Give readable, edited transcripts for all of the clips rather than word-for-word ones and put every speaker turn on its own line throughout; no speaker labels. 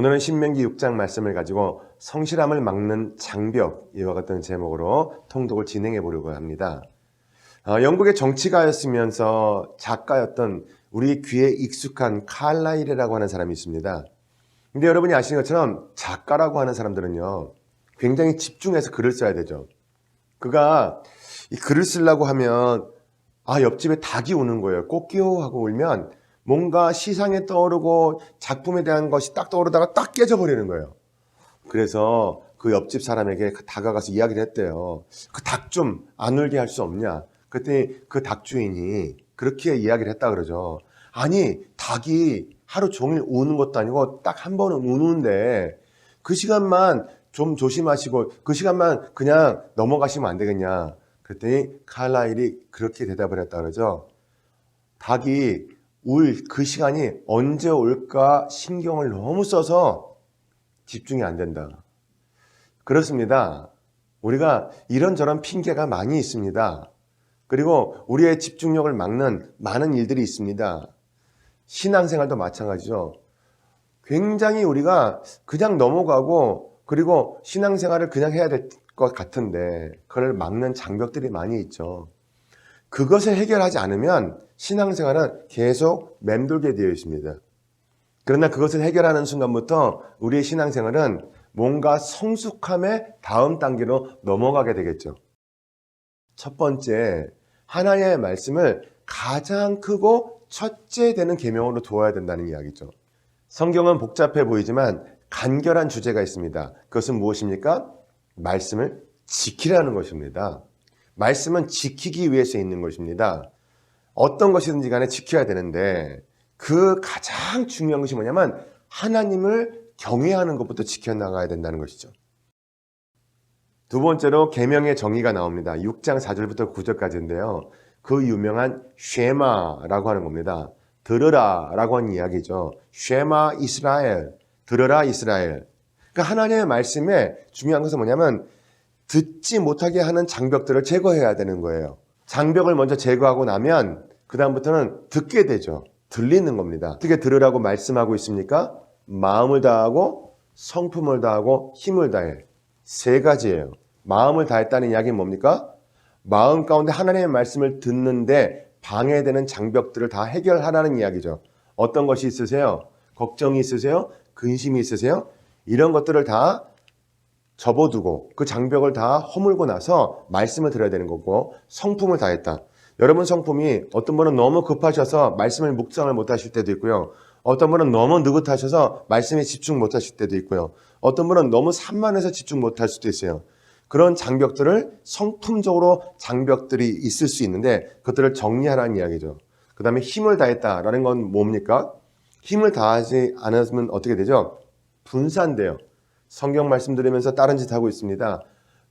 오늘은 신명기 6장 말씀을 가지고 성실함을 막는 장벽, 이와 같은 제목으로 통독을 진행해 보려고 합니다. 영국의 정치가였으면서 작가였던 우리 귀에 익숙한 칼라일이라고 하는 사람이 있습니다. 근데 여러분이 아시는 것처럼 작가라고 하는 사람들은요, 굉장히 집중해서 글을 써야 되죠. 그가 이 글을 쓰려고 하면 옆집에 닭이 우는 거예요. 꼬끼요 하고 울면 뭔가 시상에 떠오르고 작품에 대한 것이 딱 떠오르다가 딱 깨져버리는 거예요. 그래서 그 옆집 사람에게 다가가서 이야기를 했대요. 그 닭 좀 안 울게 할 수 없냐? 그랬더니 그 닭 주인이 그렇게 이야기를 했다 그러죠. 아니, 닭이 하루 종일 우는 것도 아니고 딱 한 번은 우는데 그 시간만 좀 조심하시고 그 시간만 그냥 넘어가시면 안 되겠냐? 그랬더니 칼라일이 그렇게 대답을 했다 그러죠. 닭이 울 그 시간이 언제 올까 신경을 너무 써서 집중이 안 된다. 그렇습니다. 우리가 이런저런 핑계가 많이 있습니다. 그리고 우리의 집중력을 막는 많은 일들이 있습니다. 신앙생활도 마찬가지죠. 굉장히 우리가 그냥 넘어가고 그리고 신앙생활을 그냥 해야 될 것 같은데 그걸 막는 장벽들이 많이 있죠. 그것을 해결하지 않으면 신앙생활은 계속 맴돌게 되어 있습니다. 그러나 그것을 해결하는 순간부터 우리의 신앙생활은 뭔가 성숙함의 다음 단계로 넘어가게 되겠죠. 첫 번째, 하나님의 말씀을 가장 크고 첫째 되는 계명으로 두어야 된다는 이야기죠. 성경은 복잡해 보이지만 간결한 주제가 있습니다. 그것은 무엇입니까? 말씀을 지키라는 것입니다. 말씀은 지키기 위해서 있는 것입니다. 어떤 것이든지 간에 지켜야 되는데 그 가장 중요한 것이 뭐냐면 하나님을 경외하는 것부터 지켜나가야 된다는 것이죠. 두 번째로 계명의 정의가 나옵니다. 6장 4절부터 9절까지인데요. 그 유명한 쉐마라고 하는 겁니다. 들으라 라고 하는 이야기죠. 쉐마 이스라엘, 들으라 이스라엘. 그러니까 하나님의 말씀에 중요한 것은 뭐냐면 듣지 못하게 하는 장벽들을 제거해야 되는 거예요. 장벽을 먼저 제거하고 나면 그 다음부터는 듣게 되죠. 들리는 겁니다. 어떻게 들으라고 말씀하고 있습니까? 마음을 다하고 성품을 다하고 힘을 다해. 세 가지예요. 마음을 다했다는 이야기는 뭡니까? 마음 가운데 하나님의 말씀을 듣는데 방해되는 장벽들을 다 해결하라는 이야기죠. 어떤 것이 있으세요? 걱정이 있으세요? 근심이 있으세요? 이런 것들을 다 접어두고 그 장벽을 다 허물고 나서 말씀을 들어야 되는 거고 성품을 다했다. 여러분 성품이 어떤 분은 너무 급하셔서 말씀을 묵상을 못하실 때도 있고요. 어떤 분은 너무 느긋하셔서 말씀에 집중 못하실 때도 있고요. 어떤 분은 너무 산만해서 집중 못할 수도 있어요. 그런 장벽들을 성품적으로 장벽들이 있을 수 있는데 그것들을 정리하라는 이야기죠. 그 다음에 힘을 다했다라는 건 뭡니까? 힘을 다하지 않으면 어떻게 되죠? 분산돼요. 성경 말씀 들으면서 다른 짓 하고 있습니다.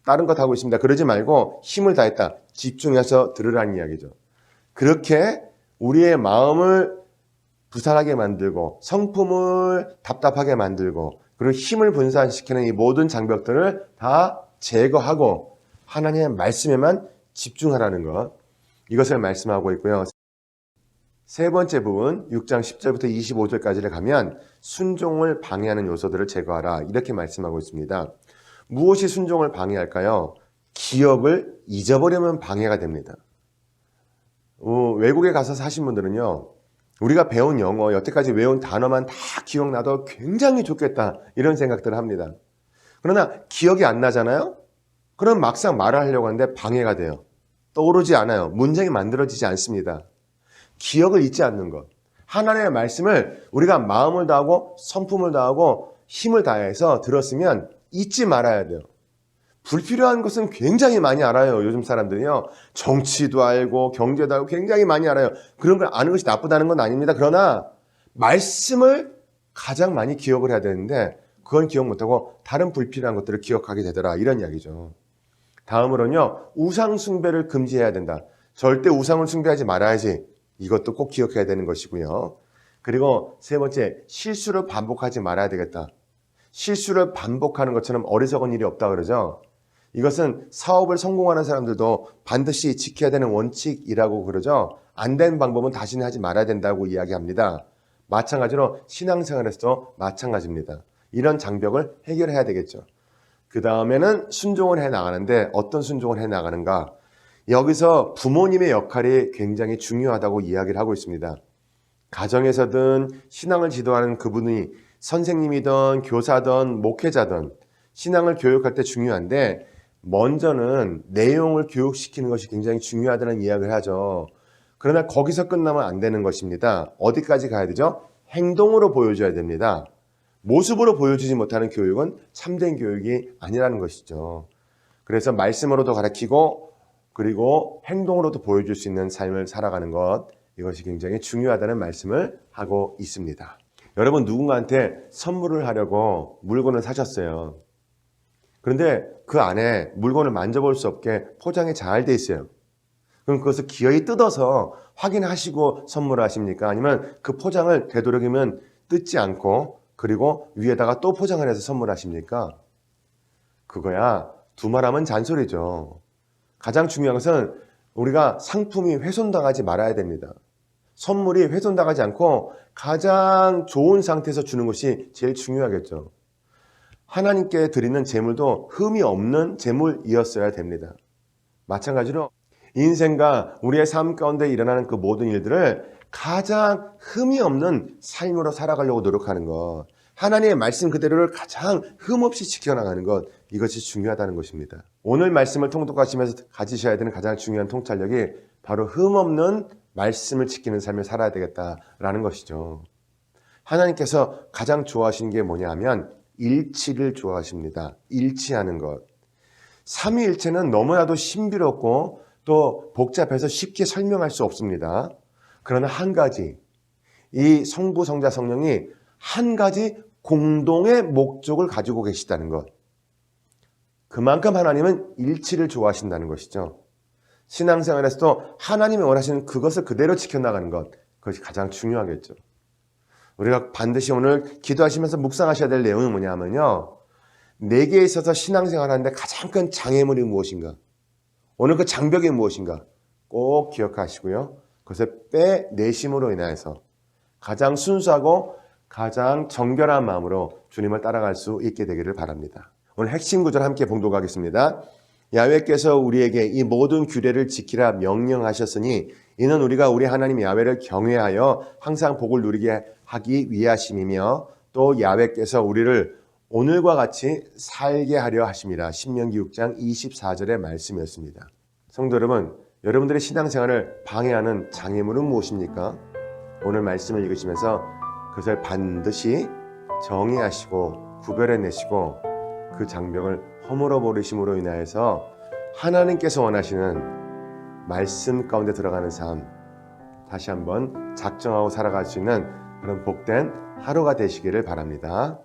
다른 것 하고 있습니다. 그러지 말고 힘을 다했다. 집중해서 들으라는 이야기죠. 그렇게 우리의 마음을 부산하게 만들고 성품을 답답하게 만들고 그리고 힘을 분산시키는 이 모든 장벽들을 다 제거하고 하나님의 말씀에만 집중하라는 것. 이것을 말씀하고 있고요. 세 번째 부분 6장 10절부터 25절까지를 가면 순종을 방해하는 요소들을 제거하라 이렇게 말씀하고 있습니다. 무엇이 순종을 방해할까요? 기억을 잊어버리면 방해가 됩니다. 외국에 가서 사신 분들은요. 우리가 배운 영어, 여태까지 외운 단어만 다 기억나도 굉장히 좋겠다 이런 생각들을 합니다. 그러나 기억이 안 나잖아요? 그럼 막상 말을 하려고 하는데 방해가 돼요. 떠오르지 않아요. 문장이 만들어지지 않습니다. 기억을 잊지 않는 것. 하나님의 말씀을 우리가 마음을 다하고 성품을 다하고 힘을 다해서 들었으면 잊지 말아야 돼요. 불필요한 것은 굉장히 많이 알아요. 요즘 사람들이요. 정치도 알고 경제도 알고 굉장히 많이 알아요. 그런 걸 아는 것이 나쁘다는 건 아닙니다. 그러나 말씀을 가장 많이 기억을 해야 되는데 그건 기억 못하고 다른 불필요한 것들을 기억하게 되더라. 이런 이야기죠. 다음으로는요. 우상 숭배를 금지해야 된다. 절대 우상을 숭배하지 말아야지. 이것도 꼭 기억해야 되는 것이고요. 그리고 세 번째, 실수를 반복하지 말아야 되겠다. 실수를 반복하는 것처럼 어리석은 일이 없다 그러죠. 이것은 사업을 성공하는 사람들도 반드시 지켜야 되는 원칙이라고 그러죠. 안 된 방법은 다시는 하지 말아야 된다고 이야기합니다. 마찬가지로 신앙생활에서도 마찬가지입니다. 이런 장벽을 해결해야 되겠죠. 그 다음에는 순종을 해 나가는데 어떤 순종을 해 나가는가? 여기서 부모님의 역할이 굉장히 중요하다고 이야기를 하고 있습니다. 가정에서든 신앙을 지도하는 그분이 선생님이든 교사든 목회자든 신앙을 교육할 때 중요한데 먼저는 내용을 교육시키는 것이 굉장히 중요하다는 이야기를 하죠. 그러나 거기서 끝나면 안 되는 것입니다. 어디까지 가야 되죠? 행동으로 보여줘야 됩니다. 모습으로 보여주지 못하는 교육은 참된 교육이 아니라는 것이죠. 그래서 말씀으로도 가르치고 그리고 행동으로도 보여줄 수 있는 삶을 살아가는 것, 이것이 굉장히 중요하다는 말씀을 하고 있습니다. 여러분, 누군가한테 선물을 하려고 물건을 사셨어요. 그런데 그 안에 물건을 만져볼 수 없게 포장이 잘 돼 있어요. 그럼 그것을 기어이 뜯어서 확인하시고 선물을 하십니까? 아니면 그 포장을 되도록이면 뜯지 않고 그리고 위에다가 또 포장을 해서 선물하십니까? 그거야 두말하면 잔소리죠. 가장 중요한 것은 우리가 상품이 훼손당하지 말아야 됩니다. 선물이 훼손당하지 않고 가장 좋은 상태에서 주는 것이 제일 중요하겠죠. 하나님께 드리는 제물도 흠이 없는 제물이었어야 됩니다. 마찬가지로 인생과 우리의 삶 가운데 일어나는 그 모든 일들을 가장 흠이 없는 삶으로 살아가려고 노력하는 것, 하나님의 말씀 그대로를 가장 흠없이 지켜나가는 것, 이것이 중요하다는 것입니다. 오늘 말씀을 통독하시면서 가지셔야 되는 가장 중요한 통찰력이 바로 흠없는 말씀을 지키는 삶을 살아야 되겠다라는 것이죠. 하나님께서 가장 좋아하시는 게 뭐냐 하면 일치를 좋아하십니다. 일치하는 것. 삼위일체는 너무나도 신비롭고 또 복잡해서 쉽게 설명할 수 없습니다. 그러나 한 가지, 이 성부, 성자, 성령이 한 가지 공동의 목적을 가지고 계시다는 것. 그만큼 하나님은 일치를 좋아하신다는 것이죠. 신앙생활에서도 하나님이 원하시는 그것을 그대로 지켜나가는 것, 그것이 가장 중요하겠죠. 우리가 반드시 오늘 기도하시면서 묵상하셔야 될 내용은 뭐냐면요. 내게 있어서 신앙생활하는데 가장 큰 장애물이 무엇인가? 오늘 그 장벽이 무엇인가? 꼭 기억하시고요. 그것을 빼내심으로 인하여서 가장 순수하고 가장 정결한 마음으로 주님을 따라갈 수 있게 되기를 바랍니다. 오늘 핵심 구절 함께 봉독하겠습니다. 야훼께서 우리에게 이 모든 규례를 지키라 명령하셨으니 이는 우리가 우리 하나님 야훼를 경외하여 항상 복을 누리게 하기 위하심이며 또 야훼께서 우리를 오늘과 같이 살게 하려 하심이라. 신명기 6장 24절의 말씀이었습니다. 성도 여러분, 여러분들의 신앙생활을 방해하는 장애물은 무엇입니까? 오늘 말씀을 읽으시면서 그것을 반드시 정의하시고 구별해내시고 그 장벽을 허물어 버리심으로 인하여서 하나님께서 원하시는 말씀 가운데 들어가는 삶, 다시 한번 작정하고 살아갈 수 있는 그런 복된 하루가 되시기를 바랍니다.